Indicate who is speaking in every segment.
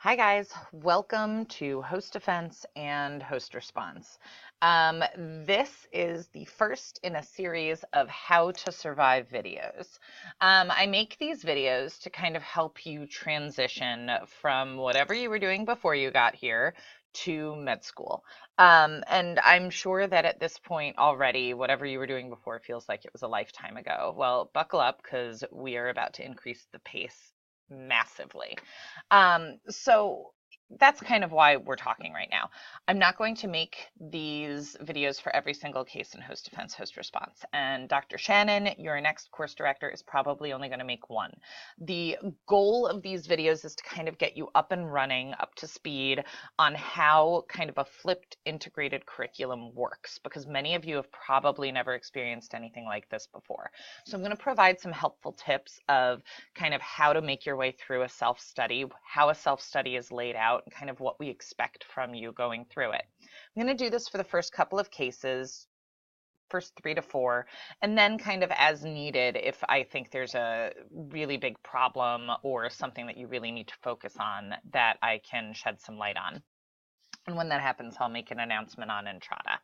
Speaker 1: Hi guys, welcome to Host Defense and Host Response. This is the first in a series of how to survive videos. I make these videos to kind of help you transition from whatever you were doing before you got here to med school. And I'm sure that at this point already, whatever you were doing before feels like it was a lifetime ago. Well, buckle up because we are about to increase the pace massively. So that's kind of why we're talking right now. I'm not going to make these videos for every single case in host defense, host response. And Dr. Shannon, your next course director, is probably only going to make one. The goal of these videos is to kind of get you up and running, up to speed on how kind of a flipped integrated curriculum works, because many of you have probably never experienced anything like this before. So I'm going to provide some helpful tips of kind of how to make your way through a self-study, how a self-study is laid out, and kind of what we expect from you going through it. I'm going to do this for the first couple of cases, first 3 to 4, and then kind of as needed if I think there's a really big problem or something that you really need to focus on that I can shed some light on. And when that happens, I'll make an announcement on Entrada.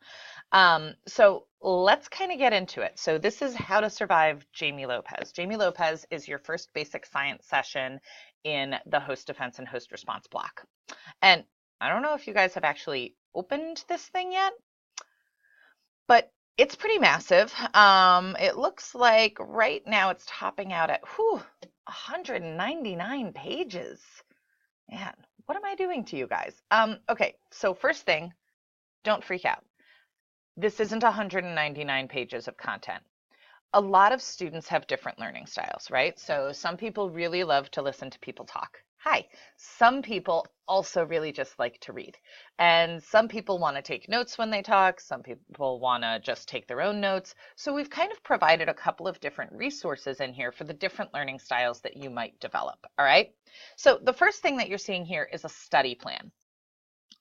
Speaker 1: So let's kind of get into it. So this is how to survive Jamie Lopez. Jamie Lopez is your first basic science session in the host defense and host response block. And I don't know if you guys have actually opened this thing yet, but it's pretty massive. It looks like right now it's topping out at 199 pages. Man, what am I doing to you guys? Okay, so first thing, don't freak out. This isn't 199 pages of content. A lot of students have different learning styles, right? So some people really love to listen to people talk. Hi. Some people also really just like to read. And some people want to take notes when they talk. Some people want to just take their own notes. So we've kind of provided a couple of different resources in here for the different learning styles that you might develop. All right. So the first thing that you're seeing here is a study plan.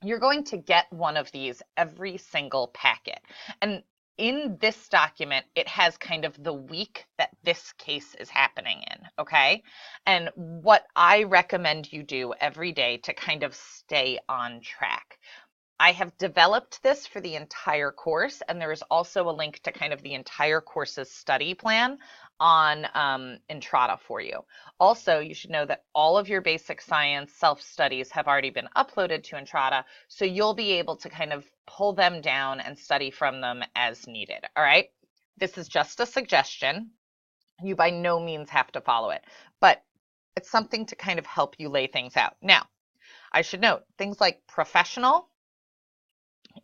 Speaker 1: You're going to get one of these every single packet. And in this document, it has kind of the week that this case is happening in, okay? And what I recommend you do every day to kind of stay on track. I have developed this for the entire course, and there is also a link to kind of the entire course's study plan on Entrada for you. Also, you should know that all of your basic science self-studies have already been uploaded to Entrada, so you'll be able to kind of pull them down and study from them as needed, all right? This is just a suggestion. You by no means have to follow it, but it's something to kind of help you lay things out. Now, I should note, things like professional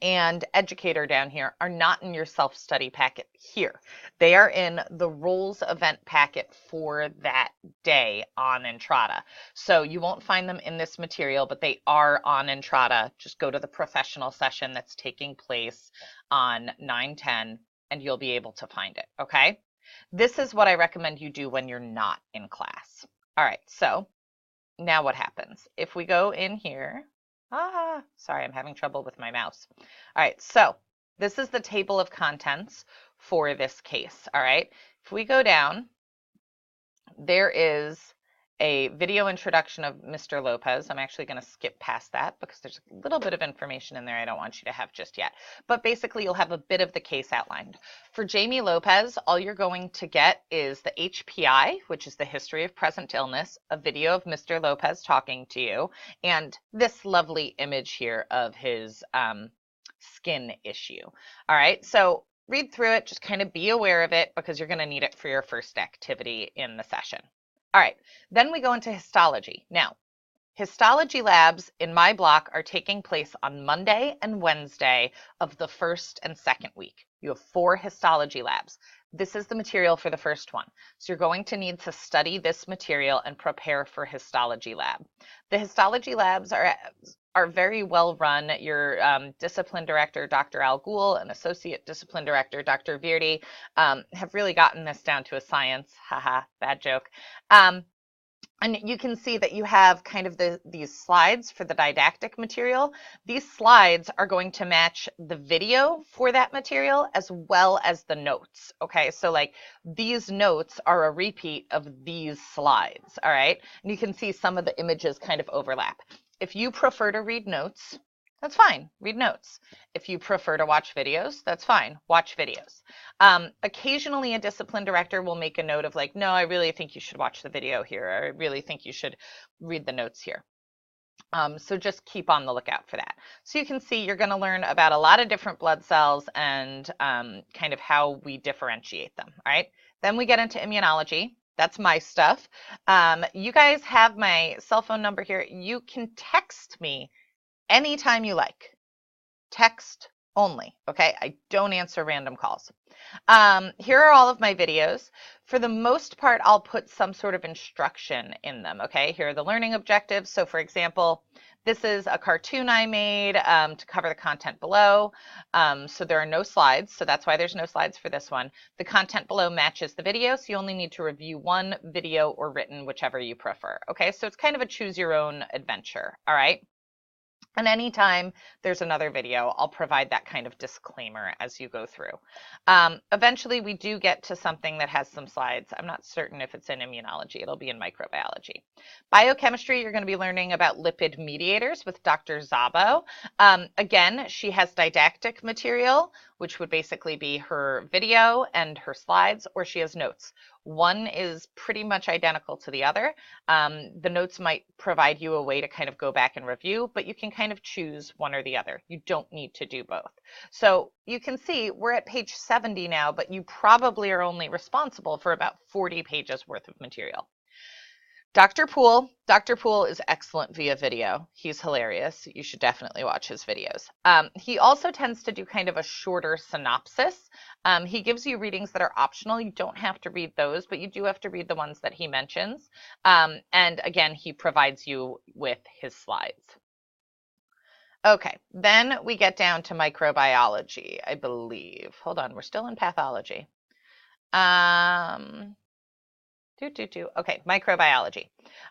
Speaker 1: and educator down here are not in your self-study packet here. They are in the rules event packet for that day on Entrada. So you won't find them in this material, but they are on Entrada. Just go to the professional session that's taking place on 9/10 and you'll be able to find it, okay? This is what I recommend you do when you're not in class. All right, so now what happens? If we go in here, sorry, I'm having trouble with my mouse. All right, so this is the table of contents for this case, all right? If we go down, there is a video introduction of Mr. Lopez. I'm actually going to skip past that because there's a little bit of information in there I don't want you to have just yet. But basically, you'll have a bit of the case outlined. For Jamie Lopez, all you're going to get is the HPI, which is the history of present illness, a video of Mr. Lopez talking to you, and this lovely image here of his skin issue. All right, so read through it, just kind of be aware of it because you're going to need it for your first activity in the session. All right, then we go into histology. Now, histology labs in my block are taking place on Monday and Wednesday of the first and second week. You have 4 histology labs. This is the material for the first one. So you're going to need to study this material and prepare for histology lab. The histology labs are very well run. Your discipline director, Dr. Al Ghul, and associate discipline director, Dr. Virdi, have really gotten this down to a science. Haha, bad joke. And you can see that you have kind of these slides for the didactic material. These slides are going to match the video for that material as well as the notes. Okay, so like these notes are a repeat of these slides, all right? And you can see some of the images kind of overlap. If you prefer to read notes, that's fine, read notes. If you prefer to watch videos, that's fine, watch videos. Occasionally a discipline director will make a note of like, no, I really think you should watch the video here, or I really think you should read the notes here. So just keep on the lookout for that. So you can see you're going to learn about a lot of different blood cells and kind of how we differentiate them, all right? Then we get into immunology. That's my stuff. You guys have my cell phone number here. You can text me anytime you like. Text only, okay? I don't answer random calls. Here are all of my videos. For the most part, I'll put some sort of instruction in them, okay? Here are the learning objectives. So for example, this is a cartoon I made to cover the content below. So there are no slides, so that's why there's no slides for this one. The content below matches the video, so you only need to review one video or written, whichever you prefer, okay? So it's kind of a choose your own adventure, all right? And anytime there's another video, I'll provide that kind of disclaimer as you go through. Eventually, we do get to something that has some slides. I'm not certain if it's in immunology. It'll be in microbiology. Biochemistry, you're going to be learning about lipid mediators with Dr. Szabo. Again, she has didactic material, which would basically be her video and her slides, or she has notes. One is pretty much identical to the other. The notes might provide you a way to kind of go back and review, but you can kind of choose one or the other. You don't need to do both. So you can see we're at page 70 now, but you probably are only responsible for about 40 pages worth of material. Dr. Poole is excellent via video. He's hilarious. You should definitely watch his videos. He also tends to do kind of a shorter synopsis. He gives you readings that are optional. You don't have to read those, but you do have to read the ones that he mentions. And again, he provides you with his slides. Okay, then we get down to microbiology, I believe. Hold on, we're still in pathology. Okay, microbiology.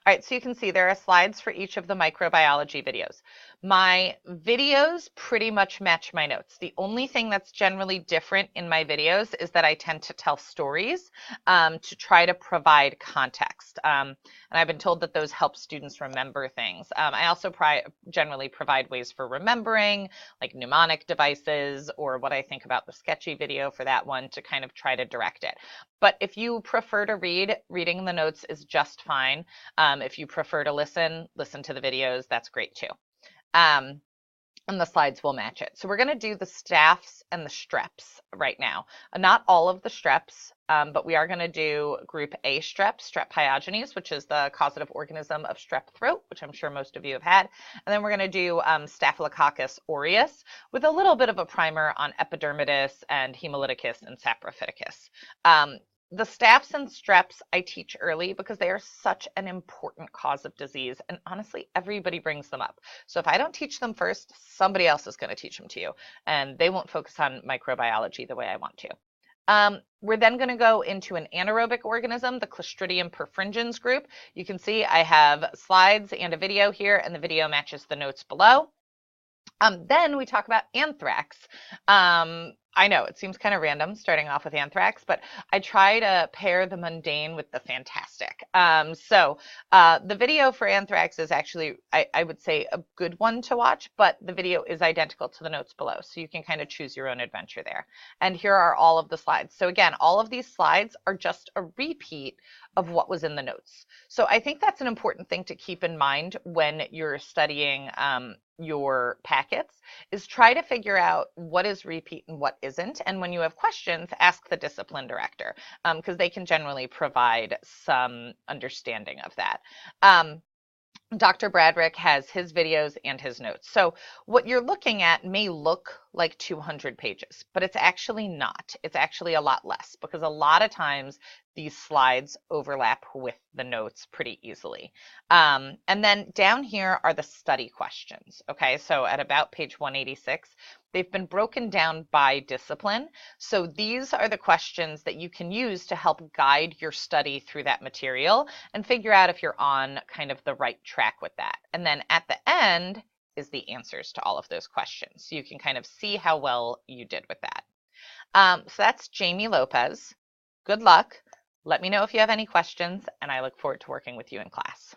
Speaker 1: All right, so you can see there are slides for each of the microbiology videos. My videos pretty much match my notes. The only thing that's generally different in my videos is that I tend to tell stories to try to provide context. And I've been told that those help students remember things. I also generally provide ways for remembering, like mnemonic devices, or what I think about the sketchy video for that one to kind of try to direct it. But if you prefer to read, reading the notes is just fine. If you prefer to listen to the videos, that's great too. And the slides will match it. So we're going to do the staphs and the streps right now. Not all of the streps, but we are going to do group A strep, strep pyogenes, which is the causative organism of strep throat, which I'm sure most of you have had. And then we're going to do Staphylococcus aureus with a little bit of a primer on epidermidis and hemolyticus and saprophyticus. The staphs and streps I teach early because they are such an important cause of disease, and honestly, everybody brings them up. So if I don't teach them first, somebody else is going to teach them to you, and they won't focus on microbiology the way I want to. We're then going to go into an anaerobic organism, the Clostridium perfringens group. You can see I have slides and a video here, and the video matches the notes below. Then we talk about anthrax. I know it seems kind of random starting off with anthrax, but I try to pair the mundane with the fantastic. The video for anthrax is actually, I would say, a good one to watch, but the video is identical to the notes below, so you can kind of choose your own adventure there. And here are all of the slides. So again, all of these slides are just a repeat of what was in the notes. So I think that's an important thing to keep in mind when you're studying your packets, is try to figure out what is repeat and what isn't. And when you have questions, ask the discipline director, because they can generally provide some understanding of that. Dr. Bradrick has his videos and his notes. So what you're looking at may look like 200 pages, but it's actually not. It's actually a lot less, because a lot of times these slides overlap with the notes pretty easily. And then down here are the study questions. Okay, so at about page 186, they've been broken down by discipline. So these are the questions that you can use to help guide your study through that material and figure out if you're on kind of the right track with that. And then at the end is the answers to all of those questions. So you can kind of see how well you did with that. So that's Jamie Lopez. Good luck. Let me know if you have any questions, and I look forward to working with you in class.